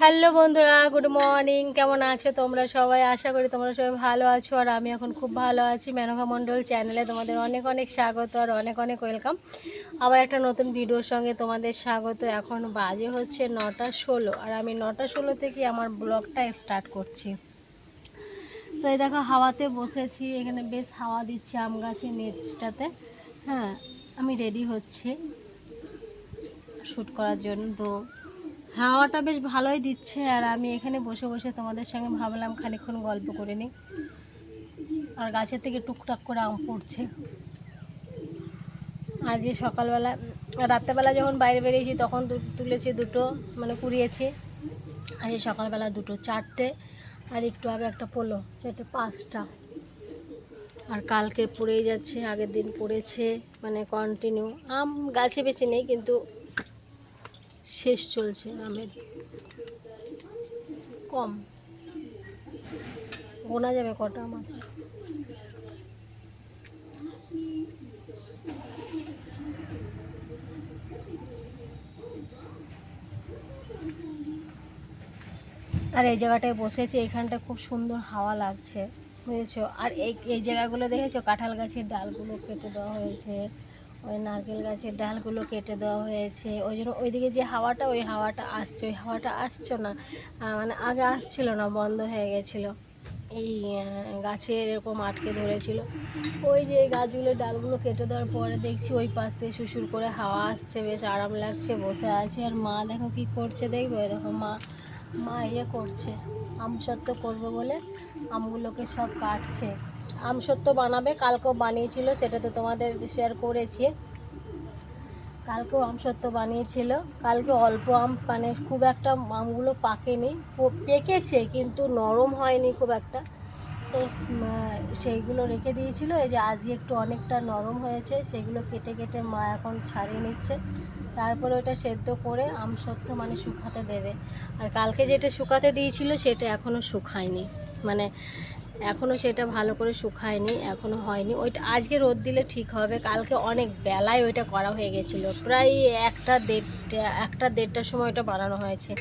Hello বন্ধুরা, good morning. কেমন আছো তোমরা সবাই? আশা করি তোমরা সবাই ভালো আছো, আর আমি এখন খুব ভালো আছি। মেনকা মণ্ডল চ্যানেলে তোমাদের অনেক অনেক স্বাগত আর অনেক অনেক ওয়েলকাম। আবার একটা নতুন ভিডিওর সঙ্গে তোমাদের স্বাগত। এখন বাজে হচ্ছে 9:16, আর আমি 9:16 থেকে আমার ব্লগটা স্টার্ট করছি। তো এই দেখো হাওয়াতে বসেছি, এখানে বেশ হাওয়া দিচ্ছে আম গাছের নিচটাতে। হ্যাঁ, আমি রেডি হচ্ছি শ্যুট করার জন্য। তো হাওয়াটা বেশ ভালোই দিচ্ছে, আর আমি এখানে বসে বসে তোমাদের সঙ্গে ভাবলাম খানিকক্ষণ গল্প করে নিই। আর গাছের থেকে টুকটাক করে আম পড়ছে। আজকে সকালবেলা, রাত্রেবেলা যখন বাইরে বেরিয়েছি তখন তুলেছি দুটো, মানে কুড়িয়েছি। আজকে সকালবেলা দুটো, চারটে, আর একটু আগে একটা পড়লো, চারটে পাঁচটা। আর কালকে পড়েই যাচ্ছে, আগের দিন পড়েছে, মানে কন্টিনিউ। আম গাছে বেশি নেই, কিন্তু শেষ চলছে আমের, কম গোনা যাবে কটা আম আছে। আর এই জায়গাটায় বসেছি, এখানটা খুব সুন্দর হাওয়া লাগছে, বুঝেছো? আর এই এই জায়গাগুলো দেখেছো, কাঁঠাল গাছের ডালগুলো কেটে দেওয়া হয়েছে, ওই নারকেল গাছের ডালগুলো কেটে দেওয়া হয়েছে। ওই জন্য ওইদিকে যে হাওয়াটা, ওই হাওয়াটা আসছে, ওই হাওয়াটা আসছে না। মানে আগে আসছিল না, বন্ধ হয়ে গেছিলো। এই গাছে এরকম আটকে ধরেছিল। ওই যে এই গাছগুলোর ডালগুলো কেটে দেওয়ার পরে দেখছি ওই পাশ দিয়ে সুসুর করে হাওয়া আসছে, বেশ আরাম লাগছে। বসে আছি, আর মা দেখো কি করছে, দেখবে দেখো মা মা ইয়ে করছে, আমসত্ত্ব করবে বলে আমগুলোকে সব কাটছে। আমসত্ত্ব বানাবে, কালকেও বানিয়েছিল, সেটা তো তোমাদের শেয়ার করেছি। কালকেও আমসত্ত্ব বানিয়েছিল। কালকে অল্প আম, মানে খুব একটা আমগুলো পাকেনি, পেকেছে কিন্তু নরম হয়নি খুব একটা। তো সেইগুলো রেখে দিয়েছিল। এই যে আজকে একটু অনেকটা নরম হয়েছে, সেগুলো কেটে কেটে মা এখন ছাড়িয়ে নিচ্ছে। তারপরে ওটা সেদ্ধ করে আমসত্ত্ব মানে শুকাতে দেবে। আর কালকে যেটা শুকাতে দিয়েছিল সেটা এখনও শুকায়নি, মানে এখনও সেটা ভালো করে শুকায়নি, এখনও হয়নি। ওইটা আজকে রোদ দিলে ঠিক হবে। কালকে অনেক বেলায় ওইটা করা হয়ে গেছিলো, প্রায় 1টা 1:30টার সময় ওটা বানানো হয়েছে।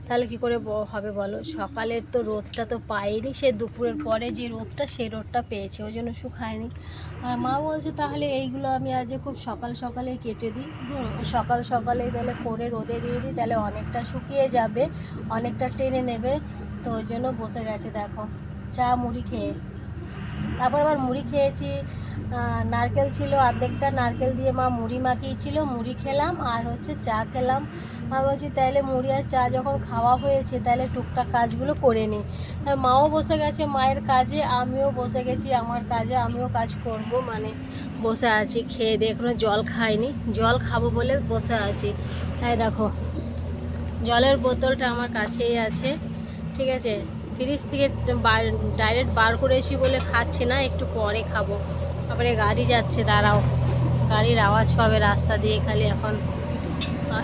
তাহলে কি করে হবে বলো? সকালের তো রোদটা তো পাইনি, সে দুপুরের পরে যে রোদটা, সেই রোদটা পেয়েছে, ওই জন্য শুকায়নি। আর মা বলছে তাহলে এইগুলো আমি আজকে খুব সকাল সকালে কেটে দিই, সকাল সকালে তাহলে করে রোদে দিয়ে দিই, তাহলে অনেকটা শুকিয়ে যাবে, অনেকটা টেনে নেবে। তো ওই জন্য বসে গেছে দেখো চা মুড়ি খেয়ে। তারপর আবার মুড়ি খেয়েছি, নারকেল ছিল অর্ধেকটা, নারকেল দিয়ে মা মুড়ি মাখিয়েছিল, মুড়ি খেলাম, আর হচ্ছে চা খেলাম। মা বলছি তাহলে মুড়ি আর চা যখন খাওয়া হয়েছে, তাহলে টুকটাক কাজগুলো করে নিই। আর মাও বসে গেছে মায়ের কাজে, আমিও বসে গেছি আমার কাজে, আমিও কাজ করব, মানে বসে আছি খেয়ে দিয়ে। এখনো জল খাইনি, জল খাবো বলে বসে আছি। তাই দেখো জলের বোতলটা আমার কাছেই আছে, ঠিক আছে। ফ্রিজ থেকে ডাইরেক্ট বার করেছি বলে খাচ্ছি না, একটু পরে খাবো। তারপরে গাড়ি যাচ্ছে, দাঁড়াও, গাড়ির আওয়াজ পাবে রাস্তা দিয়ে খালি এখন।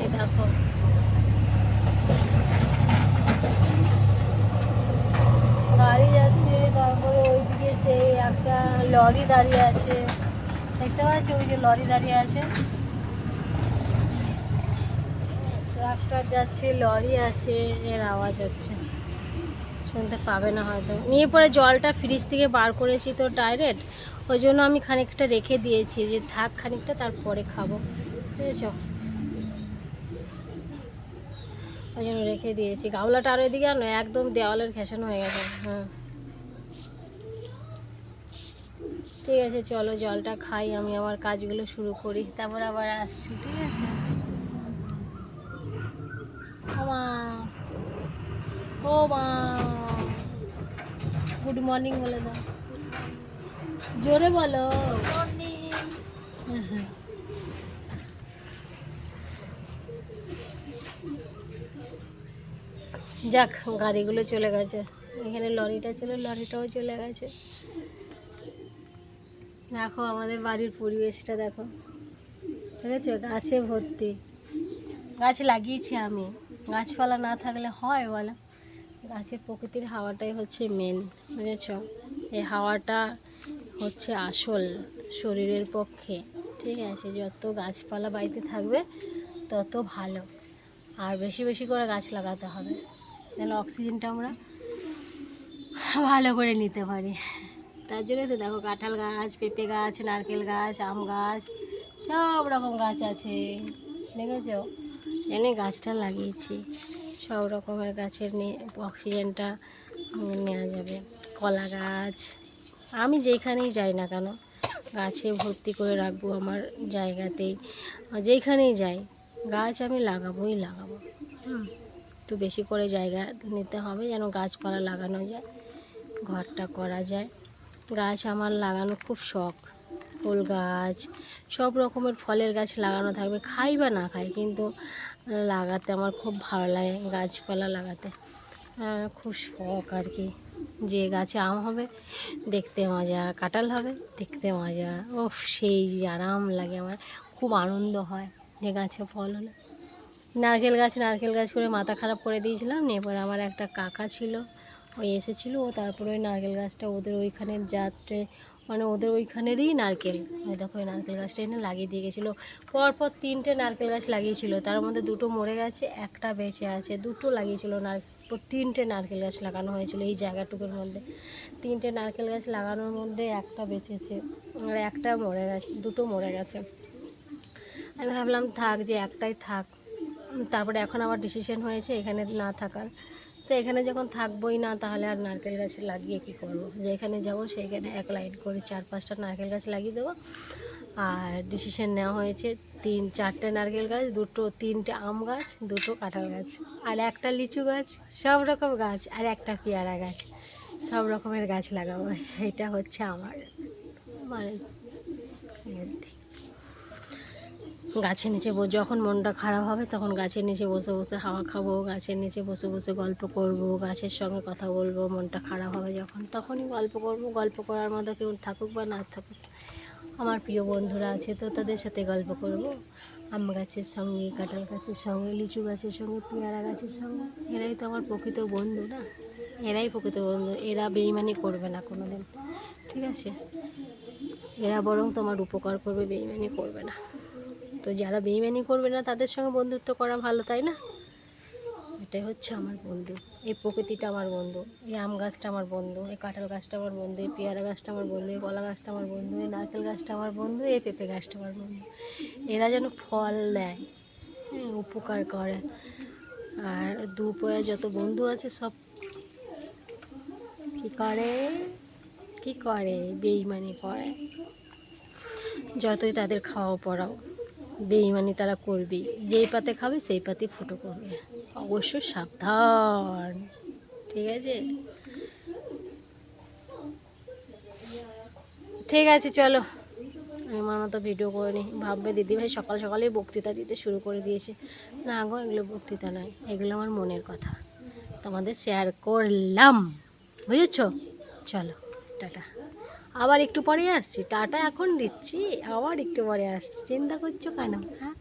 এই দেখো গাড়ি যাচ্ছে, তারপরে ওইদিকে সেই একটা লরি দাঁড়িয়ে আছে, দেখতে পাচ্ছি ওই যে লরি দাঁড়িয়ে আছে, ট্রাক্টর যাচ্ছে, লরি আছে, এর আওয়াজ হচ্ছে, শুনতে পাবে না হয়তো। নিয়ে পরে জলটা ফ্রিজ থেকে বার করেছি তো ডাইরেক্ট, ওই জন্য আমি খানিকটা রেখে দিয়েছি যে থাক খানিকটা, তারপরে খাবো, বুঝেছো? ওই জন্য রেখে দিয়েছি। গামলাটা আর ওইদিকে আনো, একদম দেওয়ালের ঘেঁষানো হয়ে গেছে। হ্যাঁ ঠিক আছে, চলো জলটা খাই, আমি আমার কাজগুলো শুরু করি, তারপর আবার আসছি, ঠিক আছে? ও মা, ও মা, গুড মর্নিং বলে দাও, জোরে বলো। যাক, গাড়িগুলো চলে গেছে, এখানে লরিটা ছিল, লরিটাও চলে গেছে। দেখো আমাদের বাড়ির পরিবেশটা দেখো, দেখেছো? গাছে ভর্তি, গাছ লাগিয়েছি আমি, গাছপালা না থাকলে হয় বলো? গাছের প্রকৃতির হাওয়াটাই হচ্ছে মেন, বুঝেছো? এই হাওয়াটা হচ্ছে আসল শরীরের পক্ষে, ঠিক আছে? যত গাছপালা বাড়িতে থাকবে তত ভালো, আর বেশি বেশি করে গাছ লাগাতে হবে। যেন অক্সিজেনটা আমরা ভালো করে নিতে পারি। তার জন্য তো দেখো কাঁঠাল গাছ, পেঁপে গাছ, নারকেল গাছ, আম গাছ, সব রকম গাছ আছে, দেখেছো? এনে গাছটা লাগিয়েছি, সব রকমের গাছের নিয়ে অক্সিজেনটা নেওয়া যাবে। কলা গাছ, আমি যেখানেই যাই না কেন গাছে ভর্তি করে রাখবো আমার জায়গাতেই, যেখানেই যাই গাছ আমি লাগাবোই লাগাবো। একটু বেশি করে জায়গা নিতে হবে যেন গাছপালা লাগানো যায়, ঘরটা করা যায়। গাছ আমার লাগানো খুব শখ, ফুল গাছ, সব রকমের ফলের গাছ লাগানো থাকবে, খাই বা না খাই কিন্তু লাগাতে আমার খুব ভালো লাগে, গাছপালা লাগাতে খুব শখ আর কি। যে গাছে আম হবে দেখতে মজা, কাঁঠাল হবে দেখতে মজা, ও সেই আরাম লাগে আমার, খুব আনন্দ হয় যে গাছে ফল হলে। নারকেল গাছ করে মাথা খারাপ করে দিয়েছিলাম, এরপর আমার একটা কাকা ছিল, ওই এসেছিলো, ও তারপরে ওই নারকেল গাছটা ওদের ওইখানের যাত্রে মানে ওদের ওইখানেরই নারকেল, ওই দেখো ওই নারকেল গাছটা এনে লাগিয়ে দিয়ে গেছিলো। পরপর 3টে নারকেল গাছ লাগিয়েছিল, তার মধ্যে 2টো মরে গেছে, একটা বেঁচে আছে। 2টো লাগিয়েছিল 3টে নারকেল গাছ লাগানো হয়েছিল এই জায়গাটুকুর মধ্যে। 3টে নারকেল গাছ লাগানোর মধ্যে একটা বেঁচেছে আর একটা মরে গেছে, 2টো মরে গেছে। আমি ভাবলাম থাক, যে একটাই থাক। তারপরে এখন আবার ডিসিশন হয়েছে এখানে না থাকার, তো এখানে যখন থাকবোই না তাহলে আর নারকেল গাছ লাগিয়ে কী করবো, যেখানে যাবো সেইখানে 1 লাইন করে 4-5টা নারকেল গাছ লাগিয়ে দেবো। আর ডিসিশন নেওয়া হয়েছে 3-4টে নারকেল গাছ, 3টে আম গাছ, 2টো কাঁঠাল গাছ, আর একটা লিচু গাছ, সব রকম গাছ, আর একটা পেয়ারা গাছ, সব রকমের গাছ লাগাবো। এটা হচ্ছে আমার মানে গাছের নিচে যখন মনটা খারাপ হবে তখন গাছের নিচে বসে বসে হাওয়া খাবো, গাছের নিচে বসে বসে গল্প করব, গাছের সঙ্গে কথা বলবো। মনটা খারাপ হবে যখন তখনই গল্প করব, গল্প করার মতো কেউ থাকুক বা না থাকুক, আমার প্রিয় বন্ধুরা আছে তো তাদের সাথে গল্প করব। আম গাছের সঙ্গে, কাঁঠাল গাছের সঙ্গে, লিচু গাছের সঙ্গে, পেয়ারা গাছের সঙ্গে, এরাই তো আমার প্রকৃত বন্ধু না, এরাই প্রকৃত বন্ধু। এরা বেইমানি করবে না কোনো দিন, ঠিক আছে? এরা বরং তোমার উপকার করবে, বেইমানি করবে না। তো যারা বেইমানি করবে না তাদের সঙ্গে বন্ধুত্ব করা ভালো, তাই না? এটাই হচ্ছে আমার বন্ধু, এই প্রকৃতিটা আমার বন্ধু, এই আম গাছটা আমার বন্ধু, এই কাঁঠাল গাছটা আমার বন্ধু, এই পেয়ারা গাছটা আমার বন্ধু, এই কলা গাছটা আমার বন্ধু, এই নারকেল গাছটা আমার বন্ধু, এই পেঁপে গাছটা আমার বন্ধু। এরা যেন ফল দেয়, উপকার করে। আর দুপয়া যত বন্ধু আছে সব কী করে, কী করে, বেইমানি করে। যতই তাদের খাওয়া পড়াও, বেইমানি তারা করবেই, যেই পাতে খাবে সেই পাতেই ফুটো করবে, অবশ্য সাবধান, ঠিক আছে? ঠিক আছে চলো, আমি আমার মতো ভিডিও করে নিই। ভাববে দিদিভাই সকাল সকালেই বক্তৃতা দিতে শুরু করে দিয়েছে, না গো, এগুলো বক্তৃতা নয়, এগুলো আমার মনের কথা তোমাদের শেয়ার করলাম, বুঝেছো? চলো টাটা, আবার একটু পরে আসছি, টাটা এখন দিচ্ছি, আবার একটু পরে আসছি, চিন্তা করছো কেন? হ্যাঁ।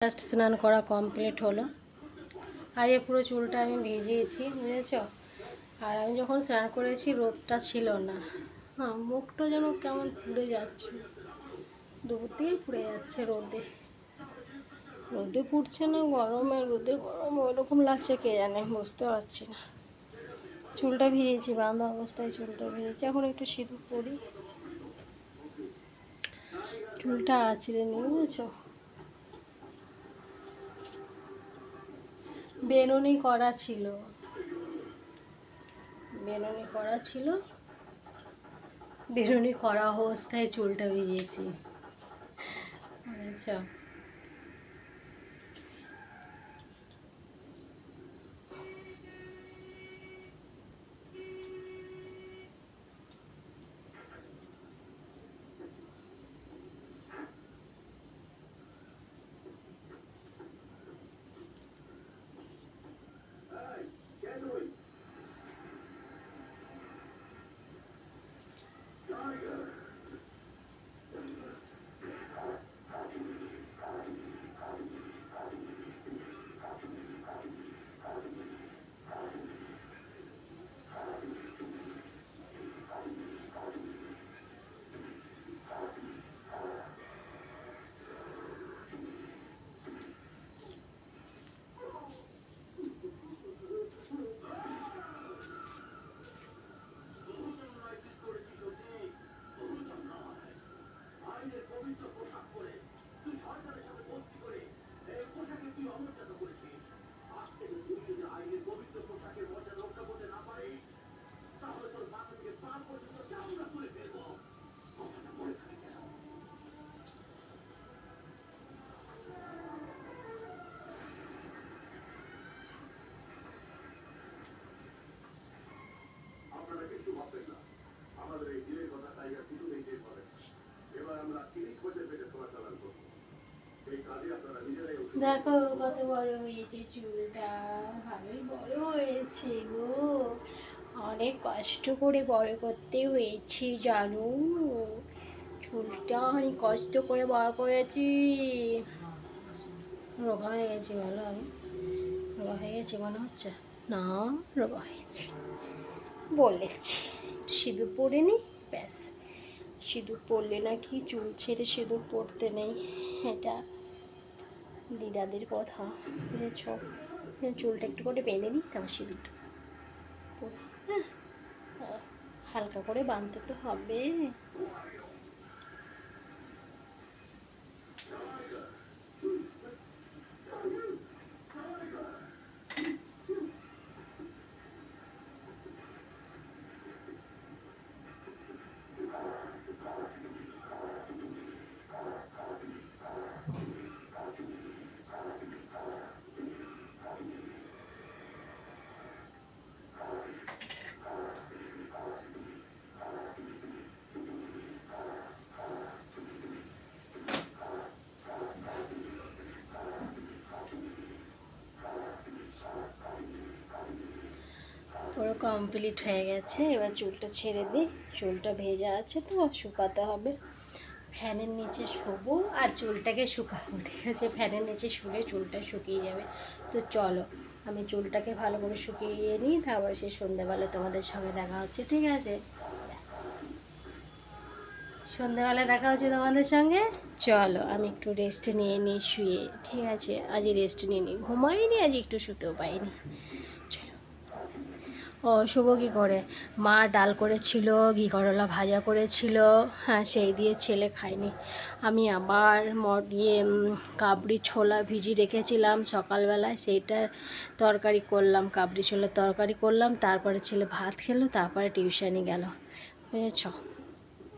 জাস্ট স্নান করা কমপ্লিট হলো। আজকে পুরো চুলটা আমি ভিজিয়েছি, বুঝেছ। আর আমি যখন স্নান করেছি রোদটা ছিল না, হ্যাঁ, মুখটা যেন কেমন পুড়ে যাচ্ছে, দুপুর দিয়ে পুড়ে যাচ্ছে রোদে। রোদে পুড়ছে না গরমে, রোদে গরম ওইরকম লাগছে, কে জানে, বুঝতে পারছি না। চুলটা ভিজেছি, বাঁধা অবস্থায় চুলটা ভিজেছি। এখন একটু সিঁদুর পরি, চুলটা আঁচড়ে নিয়ে, বুঝেছো। বেনুনি করা ছিল, বেনুনি করা ছিল, বেনুনি করা অবস্থায় চুলটা ভিজিয়েছি, বুঝেছো। দেখো কত বড় হয়েছে চুলটা, ভালোই বড় হয়েছে গো। অনেক কষ্ট করে বড় করতে হয়েছে জানো, চুলটা অনেক কষ্ট করে বড় করেছি। রোগা হয়ে গেছি, ভালো আমি রোগা হয়ে গেছি মনে হচ্ছে না, রোগা হয়েছি বলেছি। সিঁদুর পরিনি, ব্যাস। সিঁদুর পরলে নাকি চুল ছেড়ে সিঁদুর পরতে নেই, এটা দিদাদের কথা, বুঝেছ। চুলটা একটু করে বেঁধে নিই, তারপর সিঁদুরটা পরে, হ্যাঁ, হালকা করে বাঁধতে তো হবে। পুরো কমপ্লিট হয়ে গেছে, এবার চুলটা ছেড়ে দিই। চুলটা ভেজা আছে তো, শুকাতে হবে। ফ্যানের নিচে শোবো আর চুলটাকে শুকাবো, ঠিক আছে। ফ্যানের নিচে শুলে চুলটা শুকিয়ে যাবে। তো চলো আমি চুলটাকে ভালো করে শুকিয়ে নিই, তারপরে সে সন্ধ্যেবেলা তোমাদের সঙ্গে দেখা হচ্ছে, ঠিক আছে। সন্ধ্যেবেলা দেখা হচ্ছে তোমাদের সঙ্গে। চলো আমি একটু রেস্ট নিয়ে নিই শুয়ে, ঠিক আছে। আজ রেস্ট নিয়ে নিই, ঘুমাইনি আজ, একটু শুতেও পাইনি। ও শুভ কী করে, মা ডাল করেছিল, ঘি করলা ভাজা করেছিল, হ্যাঁ সেই দিয়ে ছেলে খায়নি। আমি আবার কাবলি ছোলা ভিজিয়ে রেখেছিলাম সকালবেলায়, সেইটা তরকারি করলাম, কাবলি ছোলার তরকারি করলাম। তারপরে ছেলে ভাত খেলো, তারপরে টিউশনি গেল, বুঝেছ।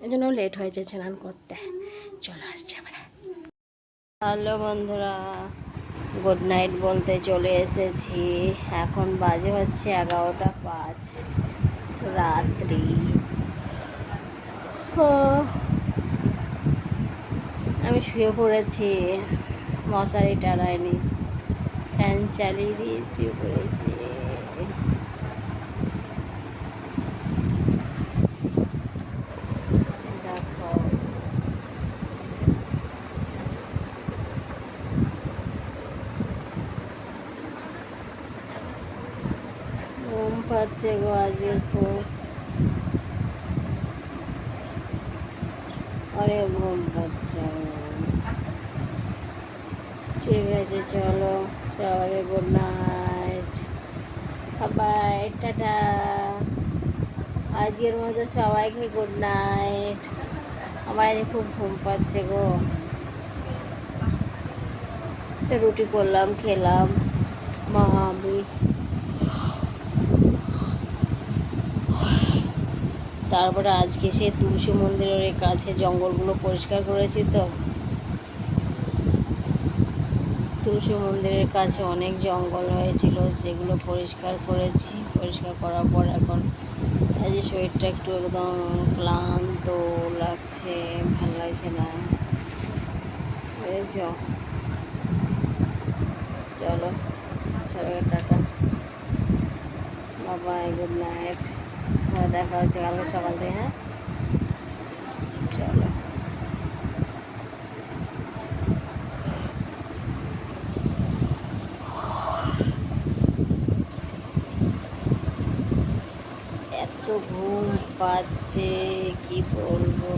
এই জন্য লেট হয়েছে স্নান করতে। চলো আসছে আমরা। হ্যালো বন্ধুরা, গুড নাইট বলতে চলে এসেছি। এখন বাজে হচ্ছে 11টা 5 রাত্রি। আমি শুয়ে পড়েছি, মশারি টানাইনি, ফ্যান চালিয়ে দিয়ে শুয়ে পড়েছি। দেখো পাচ্ছে গো আজকে খুব, অনেক ঘুম পাচ্ছে। ঠিক আছে, চলো সবাইকে গুড নাইট, বাই, টাটা। আজকের মতো সবাইকে গুড নাইট। আমার আজ খুব ঘুম পাচ্ছে গো। একটা রুটি করলাম, খেলাম। মা আমি তারপরে আজকে সে তুলসী মন্দিরের কাছে জঙ্গলগুলো পরিষ্কার করেছি তো। তুলসী মন্দিরের কাছে অনেক জঙ্গল হয়েছিল, সেগুলো পরিষ্কার করেছি। পরিষ্কার করার পর এখন আজ শরীরটা একটু একদম ক্লান্ত লাগছে, ভালো লাগছে না, বুঝেছ। চলো সবাইকে টাটা, বাবাই, গুড নাইট। দেখা হচ্ছে কালকে সকাল থেকে, হ্যাঁ চলো। এত ঘুম পাচ্ছে কি বলবো।